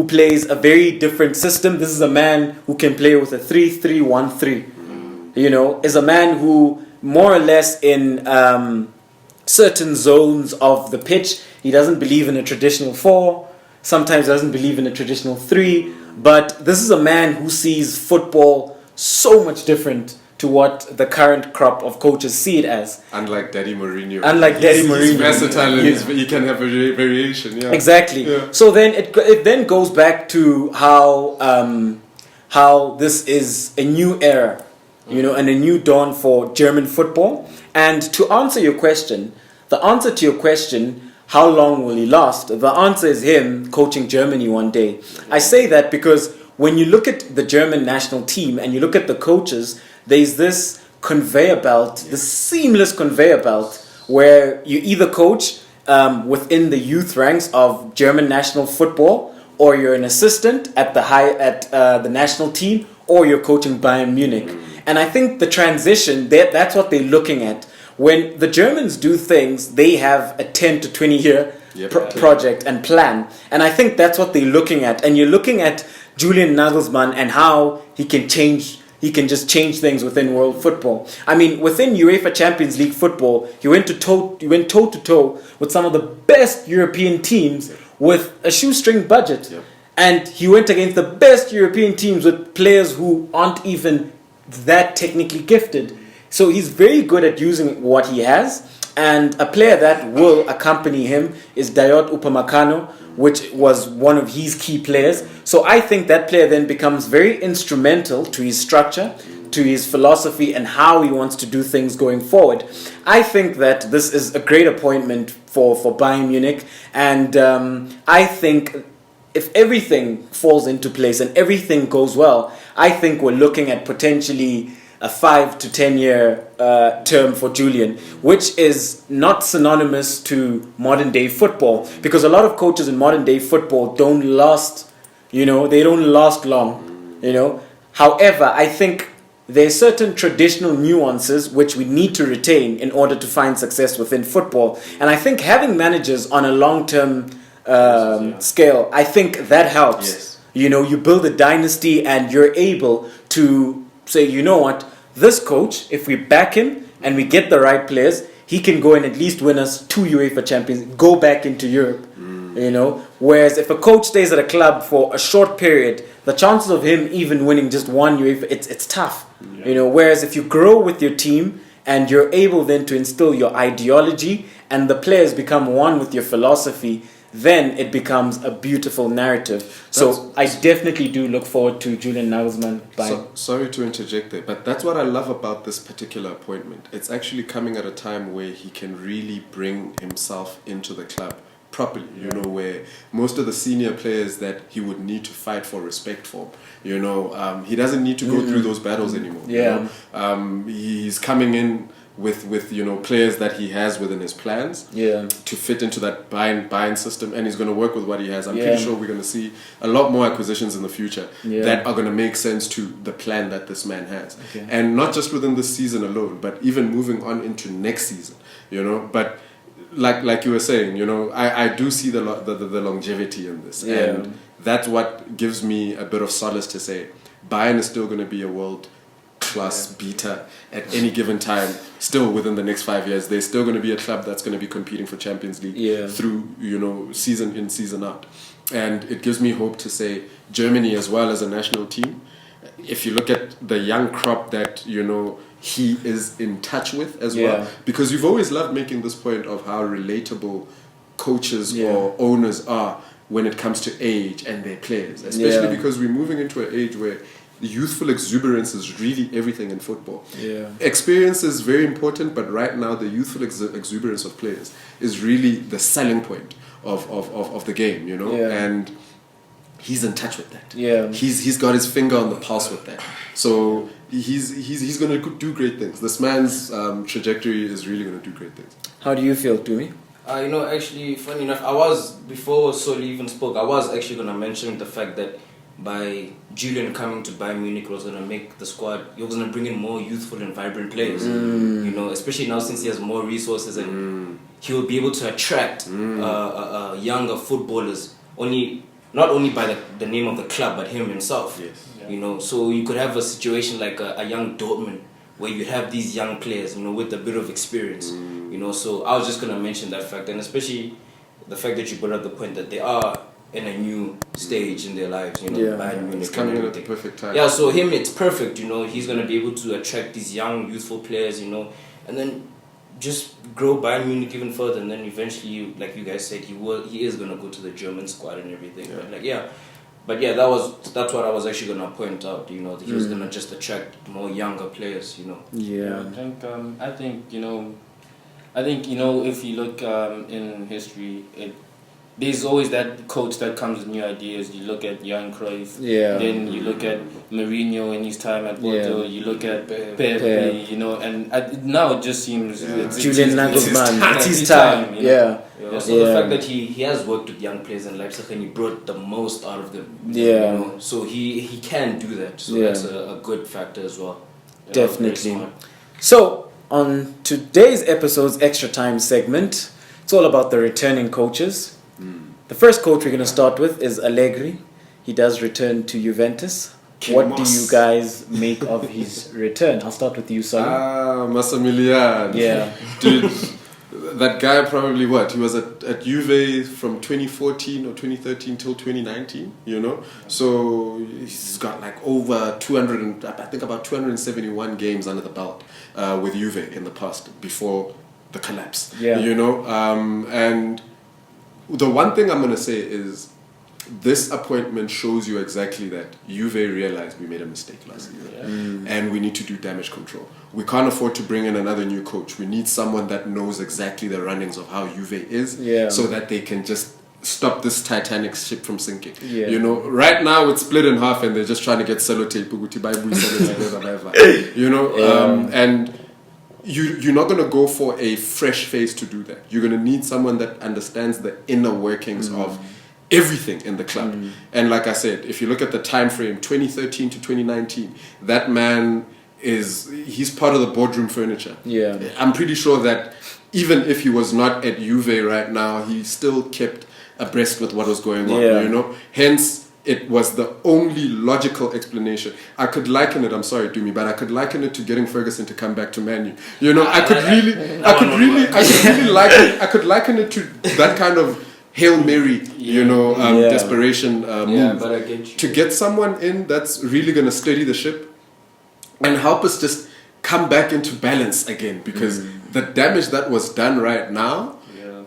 plays a very different system. This is a man who can play with a 3-3-1-3. You know, is a man who more or less in certain zones of the pitch, he doesn't believe in a traditional 4, sometimes doesn't believe in a traditional 3, but this is a man who sees football so much different to what the current crop of coaches see it as. Unlike Daddy Mourinho. He's versatile and he can have a variation. Yeah. Exactly. Yeah. So then it then goes back to how this is a new era, you know, and a new dawn for German football. And to answer your question, the answer to your question, how long will he last? The answer is him coaching Germany one day. I say that because when you look at the German national team and you look at the coaches, there's this conveyor belt, this seamless conveyor belt, where you either coach within the youth ranks of German national football, or you're an assistant at the national team, or you're coaching Bayern Munich. And I think the transition, that's what they're looking at. When the Germans do things, they have a 10 to 20 year project and plan. And I think that's what they're looking at. And you're looking at Julian Nagelsmann and how he can just change things within world football. I mean, within UEFA Champions League football, he went toe to toe with some of the best European teams with a shoestring budget. Yep. And he went against the best European teams with players who aren't even that technically gifted. So he's very good at using what he has. And a player that will accompany him is Dayot Upamecano, which was one of his key players. So I think that player then becomes very instrumental to his structure, to his philosophy and how he wants to do things going forward. I think that this is a great appointment for Bayern Munich, and I think if everything falls into place and everything goes well, I think we're looking at potentially a 5 to 10 year term for Julian, which is not synonymous to modern day football, because a lot of coaches in modern day football don't last, they don't last long, However, I think there's certain traditional nuances which we need to retain in order to find success within football. And I think having managers on a long-term scale, I think that helps. Yes. You build a dynasty and you're able to say, you know what, this coach, if we back him and we get the right players, he can go and at least win us 2 UEFA Champions, go back into Europe. Whereas if a coach stays at a club for a short period, the chances of him even winning just one UEFA, it's tough. Whereas if you grow with your team and you're able then to instill your ideology and the players become one with your philosophy, then it becomes a beautiful narrative. So I definitely do look forward to Julian Nagelsmann. Sorry to interject there, but that's what I love about this particular appointment. It's actually coming at a time where he can really bring himself into the club properly, where most of the senior players that he would need to fight for respect for, he doesn't need to go through those battles anymore. He's coming in with players that he has within his plans to fit into that Bayern system, and he's going to work with what he has. I'm pretty sure we're going to see a lot more acquisitions in the future that are going to make sense to the plan that this man has, and not just within this season alone, but even moving on into next season. But like you were saying, I do see the longevity in this, and that's what gives me a bit of solace to say Bayern is still going to be a world class beater at any given time. Still within the next 5 years, there's still going to be a club that's going to be competing for Champions League through season in, season out, and it gives me hope to say Germany as well as a national team. If you look at the young crop that he is in touch with as well, because you've always loved making this point of how relatable coaches or owners are when it comes to age and their players, especially because we're moving into an age where youthful exuberance is really everything in football. Experience is very important, but right now the youthful exuberance of players is really the selling point of the game, and he's in touch with that. He's got his finger on the pulse with that. So he's going to do great things. This man's trajectory is really going to do great things. How do you feel, Tumi? Actually, funny enough, before Soli even spoke, I was actually going to mention the fact that by Julian coming to Bayern Munich, was going to make the squad, he was going to bring in more youthful and vibrant players. Especially now since he has more resources, and he will be able to attract younger footballers, not only by the name of the club, but him himself. So you could have a situation like a young Dortmund, where you have these young players, with a bit of experience. So I was just going to mention that fact, and especially the fact that you brought up the point that they are in a new stage in their lives, Bayern Munich. It's coming in at the perfect time. Yeah, so him, it's perfect, he's going to be able to attract these young, youthful players, and then just grow Bayern Munich even further, and then eventually, like you guys said, he is going to go to the German squad and everything. But that's what I was actually going to point out, that he was going to just attract more younger players, I think if you look in history, there's always that coach that comes with new ideas. You look at Johan Cruyff, then you look at Mourinho in his time at Porto, you look at Pepe, and now it just seems Julian Nagelsmann, it's his time. So the fact that he has worked with young players in Leipzig and he brought the most out of them, so he can do that, so that's a good factor as well. Definitely. So on today's episode's Extra Time segment, it's all about the returning coaches. The first coach we're going to start with is Allegri. He does return to Juventus. What do you guys make of his return? I'll start with you, Sonny. Massimilian. Dude, that guy probably He was at Juve from 2014 or 2013 till 2019, So he's got like over 200, I think about 271 games under the belt with Juve in the past before the collapse. And the one thing I'm going to say is this appointment shows you exactly that Juve realized we made a mistake last season, and we need to do damage control. We can't afford to bring in another new coach. We need someone that knows exactly the runnings of how Juve is, so that they can just stop this Titanic ship from sinking. You know, right now it's split in half, and they're just trying to get sellotape. You know, and you're not going to go for a fresh face to do that. You're going to need someone that understands the inner workings of everything in the club. And like I said, if you look at the time frame, 2013 to 2019, that man he's part of the boardroom furniture. I'm pretty sure that even if he was not at Juve right now, he still kept abreast with what was going on, you know. Hence, it was the only logical explanation. I could liken it, I'm sorry, Dumi, but I could liken it to getting Ferguson to come back to Man U. You know, I could liken it to that kind of Hail Mary, you know, desperation move. But I get you. To get someone in that's really going to steady the ship and help us just come back into balance again, because the damage that was done right now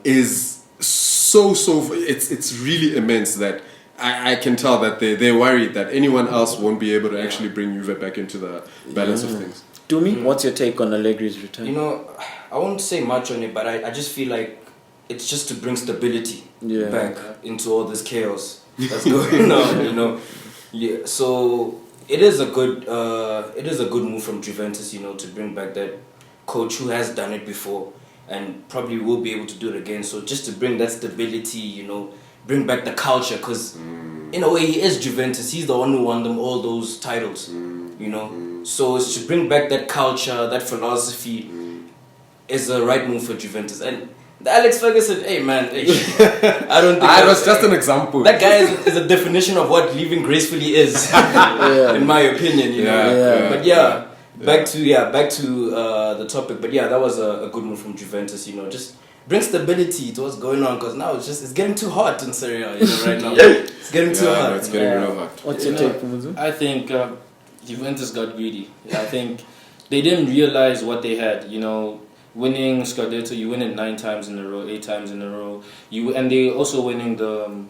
is so it's really immense that I can tell that they're worried that anyone else won't be able to actually bring Juve back into the balance of things. Dumi, what's your take on Allegri's return? You know, I won't say much on it, but I just feel like it's just to bring stability back into all this chaos that's going on, you know. So it is a good move from Juventus, you know, to bring back that coach who has done it before and probably will be able to do it again. So just to bring that stability, you know, bring back the culture, because in a way he is Juventus. He's the one who won them all those titles, you know. So it's to bring back that culture, that philosophy is the right move for Juventus. And the Alex Ferguson, hey man, I don't think that was just an example. That guy is a definition of what leaving gracefully is, in my opinion, you know. But back to the topic. But that was a good move from Juventus, you know. Just bring stability to what's going on, because now it's getting too hot in Serie A, you know, right now. It's getting too hot. It's getting real hot. What's your take, Muzu? I think Juventus got greedy. I think they didn't realize what they had, you know. Winning Scudetto, you win it 9 times in a row, 8 times in a row. And they also winning the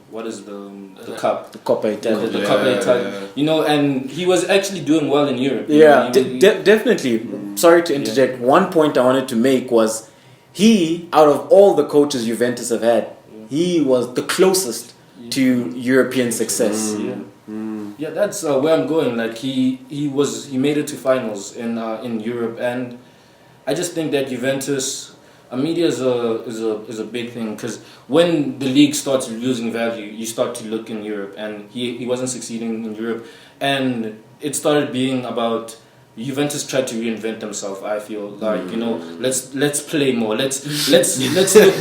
cup, the Coppa Italia. The Coppa Italia. You know, and he was actually doing well in Europe. Yeah, definitely. Sorry to interject. One point I wanted to make was he, out of all the coaches Juventus have had, he was the closest to European success. Yeah, that's where I'm going. Like he made it to finals in Europe, and I just think that Juventus, media is a big thing, because when the league starts losing value, you start to look in Europe, and he wasn't succeeding in Europe, and it started being about Juventus tried to reinvent themselves. I feel like, you know, let's play more, let's look good.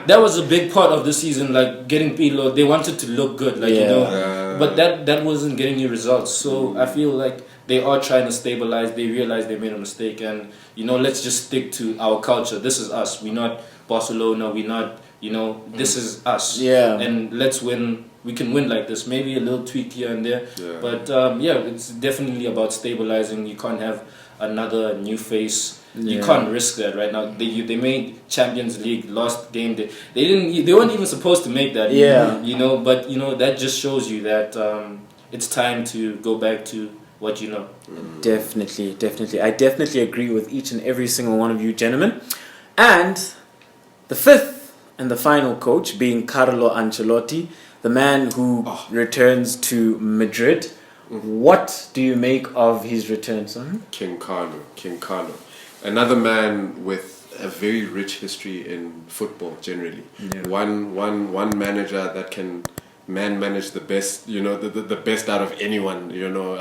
That was a big part of the season, like getting Pirlo. They wanted to look good, like you know, but that wasn't getting you results. So I feel like they are trying to stabilize. They realize they made a mistake, and you know, let's just stick to our culture. This is us. We're not Barcelona. We're not, you know, this is us. And let's win. We can win like this. Maybe a little tweak here and there, but it's definitely about stabilizing. You can't have another new face. You can't risk that right now. They made Champions League last game. They weren't even supposed to make that. You know, but you know that just shows you that it's time to go back to what you know. Definitely. I definitely agree with each and every single one of you gentlemen. And the fifth and the final coach being Carlo Ancelotti, the man who returns to Madrid. What do you make of his return, son? King Carlo. Another man with a very rich history in football generally. One manager that can manage the best, you know, the best out of anyone, you know.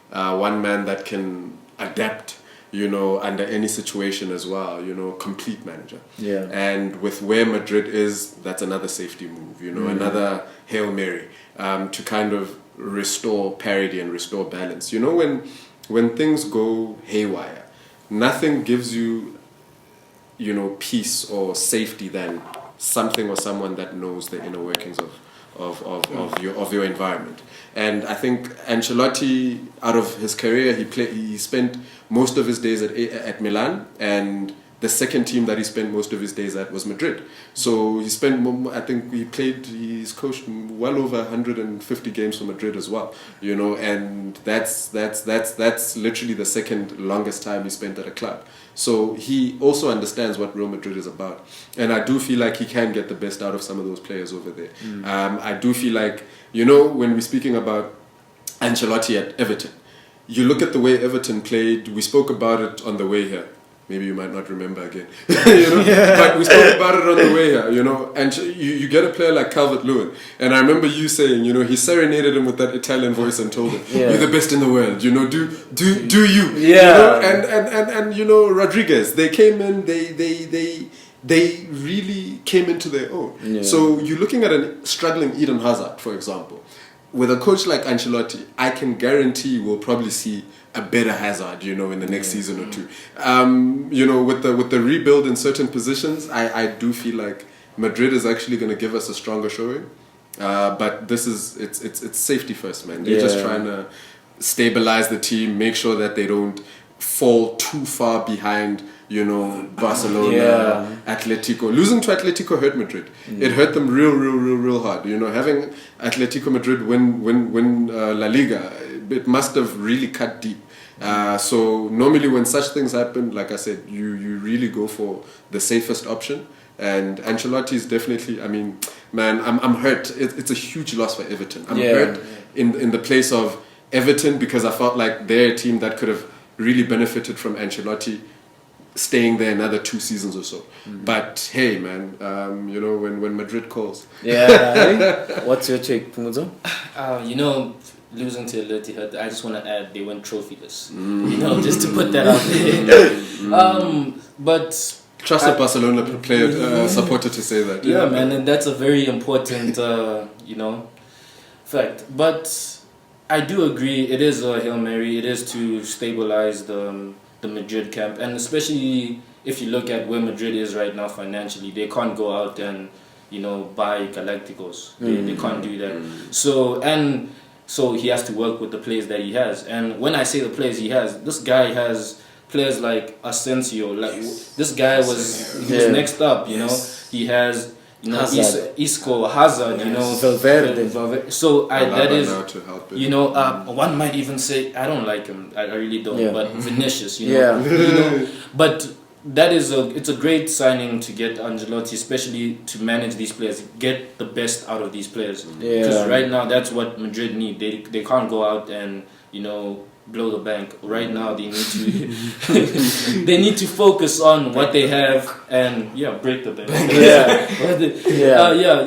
One man that can adapt, you know, under any situation as well, you know, complete manager. And with where Madrid is, that's another safety move, you know, another Hail Mary, to kind of restore parity and restore balance. You know, when things go haywire, nothing gives you, you know, peace or safety than something or someone that knows the inner workings of your environment. And I think Ancelotti, out of his career, he spent most of his days at Milan, and the second team that he spent most of his days at was Madrid. So he spent, I think he's coached well over 150 games for Madrid as well, you know, and that's literally the second longest time he spent at a club. So he also understands what Real Madrid is about. And I do feel like he can get the best out of some of those players over there. I do feel like, you know, when we're speaking about Ancelotti at Everton, you look at the way Everton played, we spoke about it on the way here. Maybe you might not remember again, you know. But we spoke about it on the way here, you know. And you get a player like Calvert-Lewin, and I remember you saying, you know, he serenaded him with that Italian voice and told him, "You're the best in the world, you know. Do you?" Yeah. You know? And you know, Rodriguez, they came in, they really came into their own. Yeah. So you're looking at a struggling Eden Hazard, for example. With a coach like Ancelotti, I can guarantee we'll probably see a better Hazard, you know, in the next season or two. You know, with the rebuild in certain positions, I do feel like Madrid is actually going to give us a stronger showing. But this is it's safety first, man. They're just trying to stabilize the team, make sure that they don't fall too far behind, you know, Barcelona, Atletico. Losing to Atletico hurt Madrid. It hurt them real hard. You know, having Atletico Madrid win La Liga, it must have really cut deep. So normally when such things happen, like I said, you really go for the safest option. And Ancelotti is definitely, I mean, man, I'm hurt. It's a huge loss for Everton. I'm hurt in the place of Everton because I felt like they're a team that could have really benefited from Ancelotti staying there another 2 seasons or so. But hey, man, you know, when Madrid calls. Yeah. What's your take, Pumuzo? You know, losing to Atleti, I just want to add they went trophyless. You know, just to put that out there. But trust a Barcelona player supporter to say that. Yeah, man, and that's a very important, you know, fact. But I do agree, it is a Hail Mary. It is to stabilize the Madrid camp, and especially if you look at where Madrid is right now financially, they can't go out and, you know, buy Galacticos. They can't do that. So he has to work with the players that he has. And when I say the players he has, this guy has players like Asensio. Like this guy was next up. You know, he has. You know, Isco, Hazard, you know, Valverde. So that is, to help you know, one might even say I don't like him. I really don't. But Vinicius, you know, you know. But that is it's a great signing to get Ancelotti, especially to manage these players, get the best out of these players. Because right now that's what Madrid need. They can't go out and, you know, blow the bank. Right now they need to they need to focus on what they have and break the bank.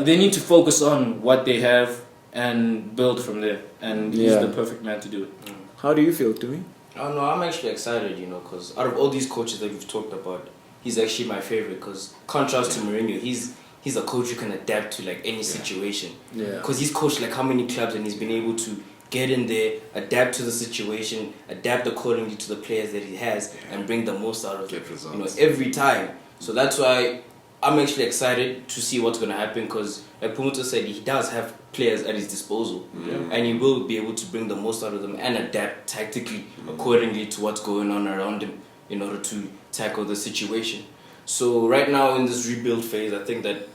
They need to focus on what they have and build from there. And he's the perfect man to do it. How do you feel, Tumi? Oh no, I'm actually excited, you know, because out of all these coaches that we've talked about, he's actually my favorite. Because contrast to Mourinho, he's a coach who can adapt to like any situation. Because he's coached like how many clubs and he's been able to get in there, adapt to the situation, adapt accordingly to the players that he has, and bring the most out of it. You know, every time. So that's why I'm actually excited to see what's going to happen. Because, like Pumuto said, he does have players at his disposal, and he will be able to bring the most out of them and adapt tactically accordingly to what's going on around him in order to tackle the situation. So right now in this rebuild phase, I think that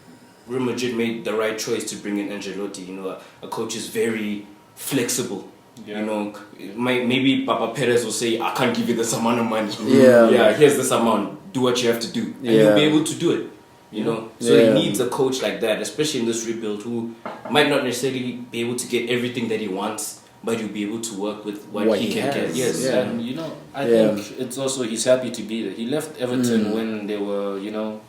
Real Madrid made the right choice to bring in Ancelotti. You know, a coach is very flexible. You know, maybe Papa Perez will say, I can't give you this amount of money. Here's this amount. Do what you have to do. And you'll be able to do it. You know, so he needs a coach like that, especially in this rebuild, who might not necessarily be able to get everything that he wants, but he'll be able to work with what he can get. Yes, and you know, I think it's also he's happy to be there. He left Everton when they were, you know,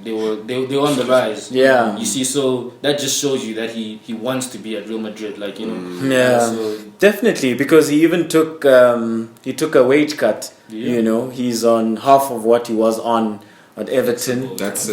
they were on the rise. You see, so that just shows you that he wants to be at Real Madrid, like, you know. So, definitely, because he even took a wage cut. You know, he's on half of what he was on at Everton. That's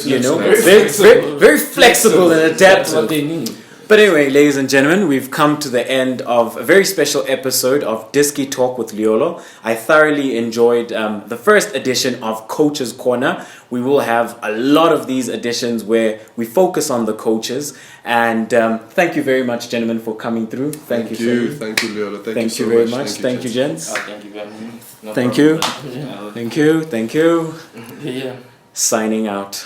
you know, very flexible and adaptive. That's what they need. But anyway, ladies and gentlemen, we've come to the end of a very special episode of Disky Talk with Liolo. I thoroughly enjoyed the first edition of Coach's Corner. We will have a lot of these editions where we focus on the coaches. And thank you very much, gentlemen, for coming through. Thank you, Thank you, Liolo. Thank you so very much. Thank you, gents. Thank you very much. No Thank problem. you. Thank you. Yeah. Signing out.